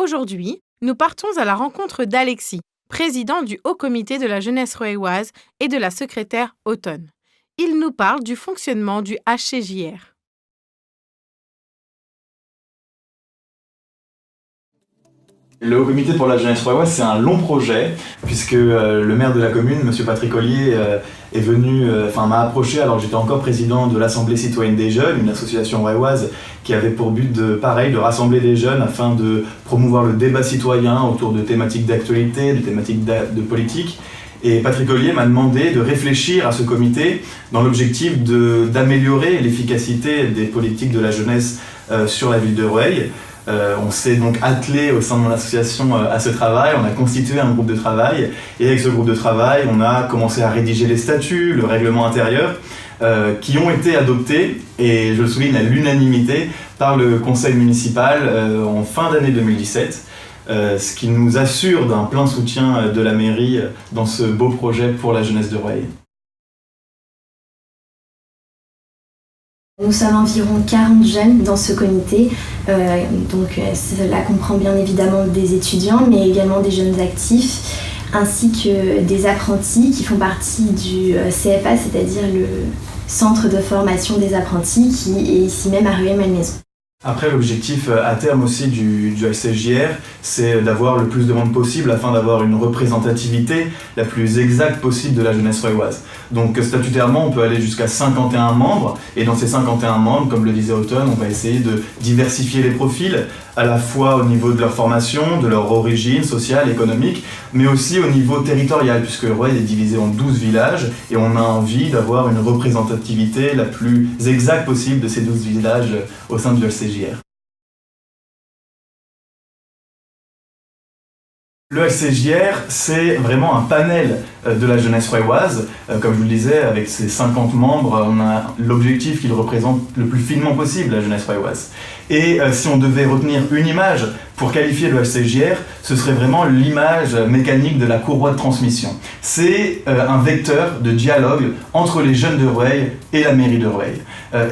Aujourd'hui, nous partons à la rencontre d'Alexis, président du Haut Comité de la Jeunesse rueilloise et de la secrétaire Automne. Il nous parle du fonctionnement du HCJR. Le Haut Comité pour la Jeunesse rueilloise, c'est un long projet, puisque le maire de la commune, M. Patrick Ollier, m'a approché alors que j'étais encore président de l'Assemblée citoyenne des jeunes, une association rueilloise qui avait pour but de rassembler les jeunes afin de promouvoir le débat citoyen autour de thématiques d'actualité, de thématiques de politique. Et Patrick Ollier m'a demandé de réfléchir à ce comité dans l'objectif d'améliorer l'efficacité des politiques de la jeunesse sur la ville de Rueil. On s'est donc attelé au sein de mon association à ce travail, on a constitué un groupe de travail et avec ce groupe de travail on a commencé à rédiger les statuts, le règlement intérieur qui ont été adoptés, et je le souligne à l'unanimité, par le conseil municipal en fin d'année 2017, ce qui nous assure d'un plein soutien de la mairie dans ce beau projet pour la jeunesse de Rueil. Nous sommes environ 40 jeunes dans ce comité, cela comprend bien évidemment des étudiants, mais également des jeunes actifs, ainsi que des apprentis qui font partie du CFA, c'est-à-dire le centre de formation des apprentis, qui est ici même à Rueil-Malmaison. Après, l'objectif à terme aussi du HCJR, c'est d'avoir le plus de monde possible afin d'avoir une représentativité la plus exacte possible de la jeunesse rueilloise. Donc statutairement, on peut aller jusqu'à 51 membres, et dans ces 51 membres, comme le disait Automne, on va essayer de diversifier les profils, à la fois au niveau de leur formation, de leur origine sociale, économique, mais aussi au niveau territorial, puisque Rueil est divisé en 12 villages, et on a envie d'avoir une représentativité la plus exacte possible de ces 12 villages au sein du HCJR. Le HCJR, c'est vraiment un panel de la jeunesse rueilloise. Comme je vous le disais, avec ses 50 membres, on a l'objectif qu'il représente le plus finement possible la jeunesse rueilloise. Et si on devait retenir une image pour qualifier le HCJR, ce serait vraiment l'image mécanique de la courroie de transmission. C'est un vecteur de dialogue entre les jeunes de Rueil et la mairie de Rueil.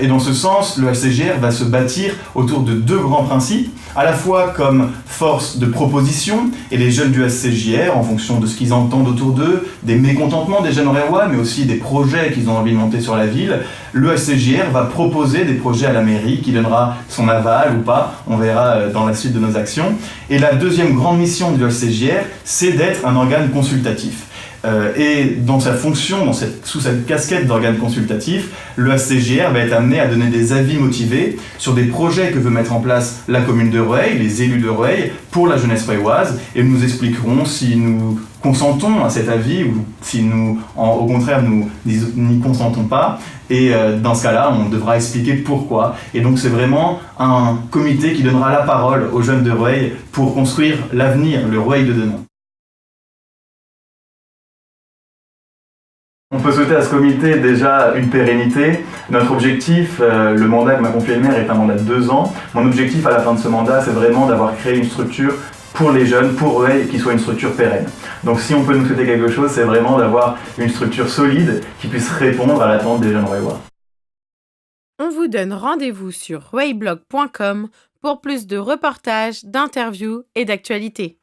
Et dans ce sens, le HCJR va se bâtir autour de deux grands principes, à la fois comme force de proposition, et les jeunes du HCJR, en fonction de ce qu'ils entendent autour d'eux, des mécontentements des jeunes rueillois, mais aussi des projets qu'ils ont envie de monter sur la ville, le HCJR va proposer des projets à la mairie qui donnera son aval ou pas, on verra dans la suite de nos actions. Et la deuxième grande mission du HCJR, c'est d'être un organe consultatif. Et dans sa fonction, sous cette casquette d'organe consultatif, le HCJR va être amené à donner des avis motivés sur des projets que veut mettre en place la commune de Rueil, les élus de Rueil, pour la jeunesse rueilloise, et nous expliquerons si nous consentons à cet avis ou si nous, au contraire, nous n'y consentons pas. Et dans ce cas-là, on devra expliquer pourquoi. Et donc c'est vraiment un comité qui donnera la parole aux jeunes de Rueil pour construire l'avenir, le Rueil de demain. On peut souhaiter à ce comité déjà une pérennité. Notre objectif, le mandat que m'a confié le maire est un mandat de 2 ans. Mon objectif à la fin de ce mandat, c'est vraiment d'avoir créé une structure pour les jeunes, pour Rueil, qui soit une structure pérenne. Donc si on peut nous souhaiter quelque chose, c'est vraiment d'avoir une structure solide qui puisse répondre à l'attente des jeunes rueillois. On vous donne rendez-vous sur rueilblog.com pour plus de reportages, d'interviews et d'actualités.